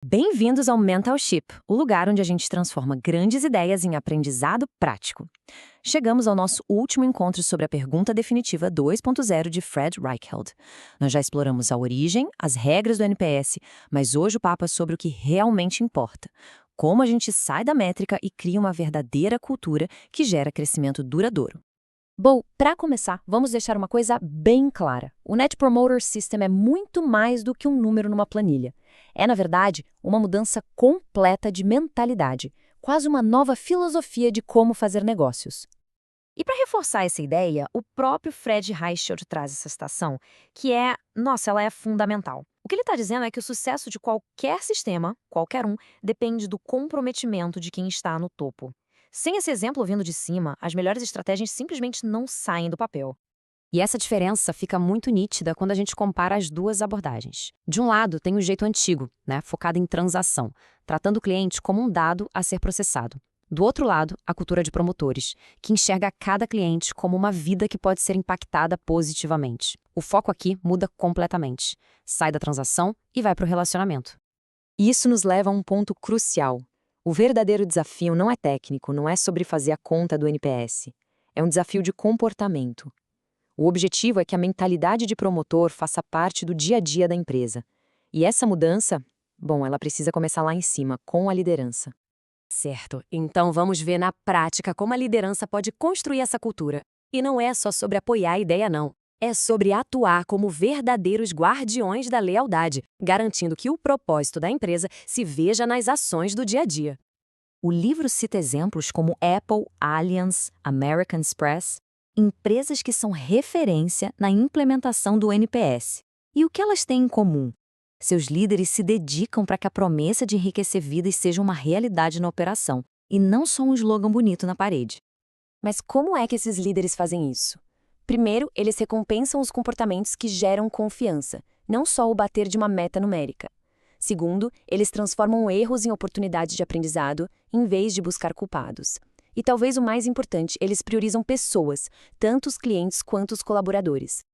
Bem-vindos ao Mentalship, o lugar onde a gente transforma grandes ideias em aprendizado prático. Chegamos ao nosso último encontro sobre a pergunta definitiva 2.0 de Fred Reichheld. Nós já exploramos a origem, as regras do NPS, mas hoje o papo é sobre o que realmente importa. Como a gente sai da métrica e cria uma verdadeira cultura que gera crescimento duradouro. Bom, para começar, vamos deixar uma coisa bem clara. O Net Promoter System é muito mais do que um número numa planilha. É, na verdade, uma mudança completa de mentalidade, quase uma nova filosofia de como fazer negócios. E para reforçar essa ideia, o próprio Fred Reichheld traz essa citação, que ela é fundamental. O que ele está dizendo é que o sucesso de qualquer sistema, qualquer um, depende do comprometimento de quem está no topo. Sem esse exemplo vindo de cima, as melhores estratégias simplesmente não saem do papel. E essa diferença fica muito nítida quando a gente compara as duas abordagens. De um lado, tem o jeito antigo, focado em transação, tratando o cliente como um dado a ser processado. Do outro lado, a cultura de promotores, que enxerga cada cliente como uma vida que pode ser impactada positivamente. O foco aqui muda completamente. Sai da transação e vai para o relacionamento. E isso nos leva a um ponto crucial. O verdadeiro desafio não é técnico, não é sobre fazer a conta do NPS. É um desafio de comportamento. O objetivo é que a mentalidade de promotor faça parte do dia a dia da empresa. E essa mudança, ela precisa começar lá em cima, com a liderança. Certo, então vamos ver na prática como a liderança pode construir essa cultura. E não é só sobre apoiar a ideia, não. É sobre atuar como verdadeiros guardiões da lealdade, garantindo que o propósito da empresa se veja nas ações do dia a dia. O livro cita exemplos como Apple, Allianz, American Express, empresas que são referência na implementação do NPS. E o que elas têm em comum? Seus líderes se dedicam para que a promessa de enriquecer vidas seja uma realidade na operação, e não só um slogan bonito na parede. Mas como é que esses líderes fazem isso? Primeiro, eles recompensam os comportamentos que geram confiança, não só o bater de uma meta numérica. Segundo, eles transformam erros em oportunidades de aprendizado, em vez de buscar culpados. E talvez o mais importante, eles priorizam pessoas, tanto os clientes quanto os colaboradores.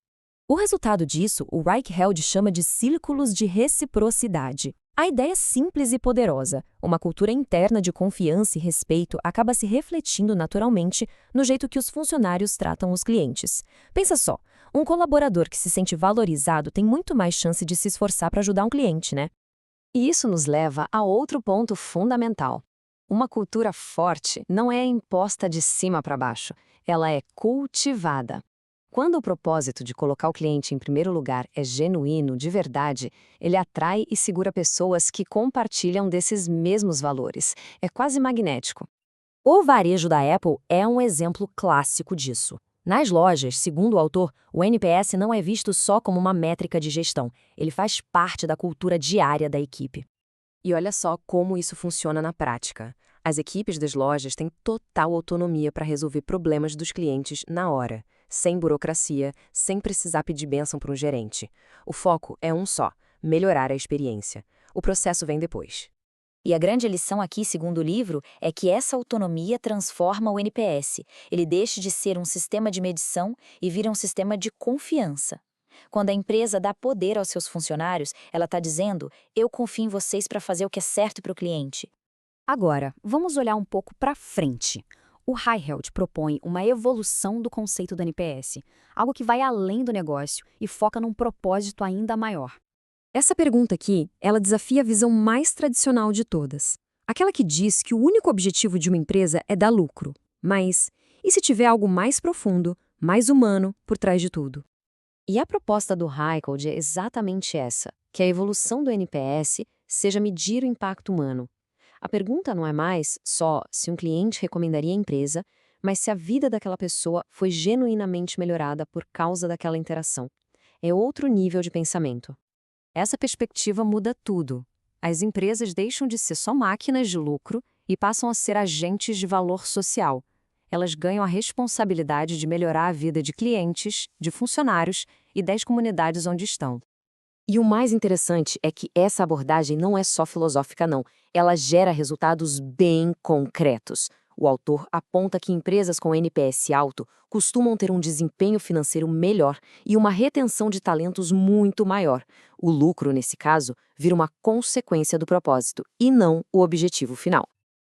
O resultado disso, o Reichheld chama de círculos de reciprocidade. A ideia é simples e poderosa. Uma cultura interna de confiança e respeito acaba se refletindo naturalmente no jeito que os funcionários tratam os clientes. Pensa só, um colaborador que se sente valorizado tem muito mais chance de se esforçar para ajudar um cliente, né? E isso nos leva a outro ponto fundamental. Uma cultura forte não é imposta de cima para baixo, ela é cultivada. Quando o propósito de colocar o cliente em primeiro lugar é genuíno, de verdade, ele atrai e segura pessoas que compartilham desses mesmos valores. É quase magnético. O varejo da Apple é um exemplo clássico disso. Nas lojas, segundo o autor, o NPS não é visto só como uma métrica de gestão, ele faz parte da cultura diária da equipe. E olha só como isso funciona na prática. As equipes das lojas têm total autonomia para resolver problemas dos clientes na hora, sem burocracia, sem precisar pedir bênção para um gerente. O foco é um só: melhorar a experiência. O processo vem depois. E a grande lição aqui, segundo o livro, é que essa autonomia transforma o NPS. Ele deixa de ser um sistema de medição e vira um sistema de confiança. Quando a empresa dá poder aos seus funcionários, ela está dizendo: eu confio em vocês para fazer o que é certo para o cliente. Agora, vamos olhar um pouco para frente. O Reichheld propõe uma evolução do conceito do NPS, algo que vai além do negócio e foca num propósito ainda maior. Essa pergunta aqui, ela desafia a visão mais tradicional de todas. Aquela que diz que o único objetivo de uma empresa é dar lucro. Mas, e se tiver algo mais profundo, mais humano, por trás de tudo? E a proposta do Reichheld é exatamente essa, que a evolução do NPS seja medir o impacto humano. A pergunta não é mais só se um cliente recomendaria a empresa, mas se a vida daquela pessoa foi genuinamente melhorada por causa daquela interação. É outro nível de pensamento. Essa perspectiva muda tudo. As empresas deixam de ser só máquinas de lucro e passam a ser agentes de valor social. Elas ganham a responsabilidade de melhorar a vida de clientes, de funcionários e das comunidades onde estão. E o mais interessante é que essa abordagem não é só filosófica, não. Ela gera resultados bem concretos. O autor aponta que empresas com NPS alto costumam ter um desempenho financeiro melhor e uma retenção de talentos muito maior. O lucro, nesse caso, vira uma consequência do propósito e não o objetivo final.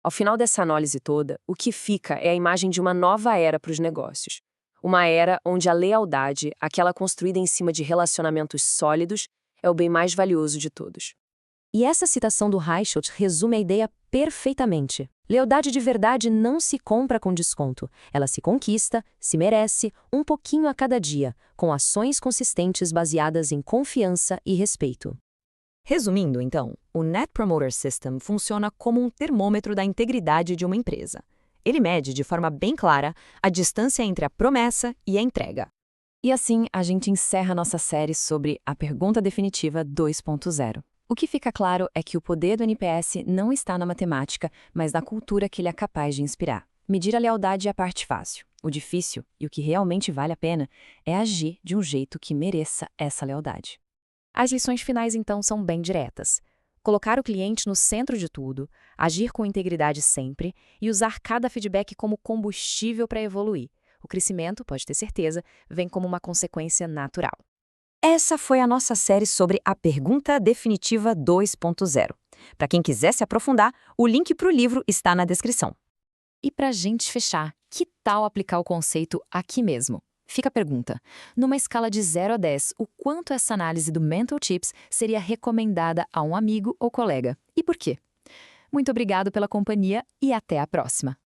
Ao final dessa análise toda, o que fica é a imagem de uma nova era para os negócios. Uma era onde a lealdade, aquela construída em cima de relacionamentos sólidos, é o bem mais valioso de todos. E essa citação do Reichelt resume a ideia perfeitamente. Lealdade de verdade não se compra com desconto. Ela se conquista, se merece, um pouquinho a cada dia, com ações consistentes baseadas em confiança e respeito. Resumindo, então, o Net Promoter System funciona como um termômetro da integridade de uma empresa. Ele mede de forma bem clara a distância entre a promessa e a entrega. E assim, a gente encerra nossa série sobre a pergunta definitiva 2.0. O que fica claro é que o poder do NPS não está na matemática, mas na cultura que ele é capaz de inspirar. Medir a lealdade é a parte fácil. O difícil, e o que realmente vale a pena, é agir de um jeito que mereça essa lealdade. As lições finais, então, são bem diretas. Colocar o cliente no centro de tudo, agir com integridade sempre e usar cada feedback como combustível para evoluir. O crescimento, pode ter certeza, vem como uma consequência natural. Essa foi a nossa série sobre a Pergunta Definitiva 2.0. Para quem quiser se aprofundar, o link para o livro está na descrição. E para a gente fechar, que tal aplicar o conceito aqui mesmo? Fica a pergunta. Numa escala de 0 a 10, o quanto essa análise do Mental Tips seria recomendada a um amigo ou colega? E por quê? Muito obrigado pela companhia e até a próxima!